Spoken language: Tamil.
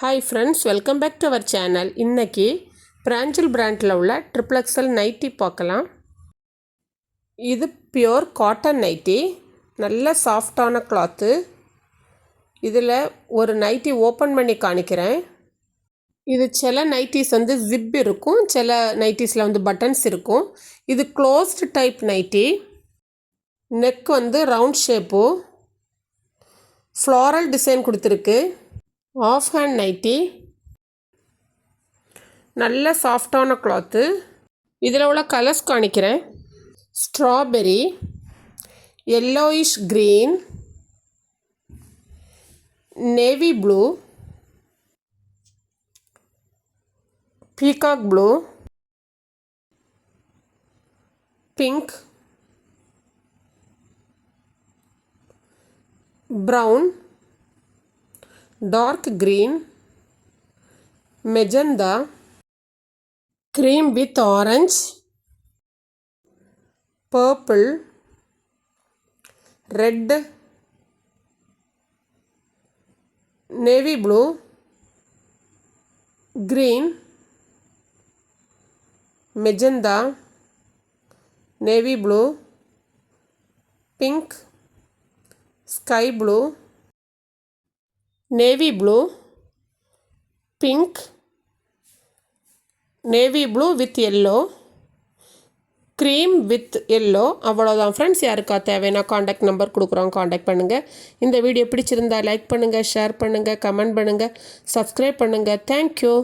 Hi friends, welcome back to our channel. இன்னைக்கு பிராஞ்சல் பிராண்டில் உள்ள XXL நைட்டி பார்க்கலாம். இது பியூர் காட்டன் நைட்டி, நல்ல சாஃப்டான கிளாத்து. இதில் ஒரு நைட்டி ஓப்பன் பண்ணி காணிக்கிறேன். இது சில நைட்டிஸ் வந்து ஜிப் இருக்கும், சில நைட்டிஸில் வந்து பட்டன்ஸ் இருக்கும். இது க்ளோஸ்டு டைப் நைட்டி. நெக் வந்து ரவுண்ட் ஷேப்பு, ஃப்ளாரல் டிசைன் கொடுத்துருக்கு. ஆஃப் ஹேண்ட் நைட்டி, நல்ல சாஃப்டான கிளாத்து. இதில் உள்ள கலர்ஸ் காணிக்கிறேன். Strawberry, yellowish green, navy blue, peacock blue, pink, brown, dark green, magenta, cream with orange, purple, red, navy blue, green, magenta, navy blue, pink, sky blue, navy blue, pink, navy blue with yellow, cream with yellow. அவ்வளோதான் ஃப்ரெண்ட்ஸ். யாருக்கா தேவைன்னா காண்டாக்ட் நம்பர் கொடுக்குறோம், காண்டாக்ட் பண்ணுங்கள். இந்த வீடியோ பிடிச்சிருந்தா லைக் பண்ணுங்கள், ஷேர் பண்ணுங்கள், கமெண்ட் பண்ணுங்கள், சப்ஸ்கிரைப் பண்ணுங்கள். தேங்க்யூ.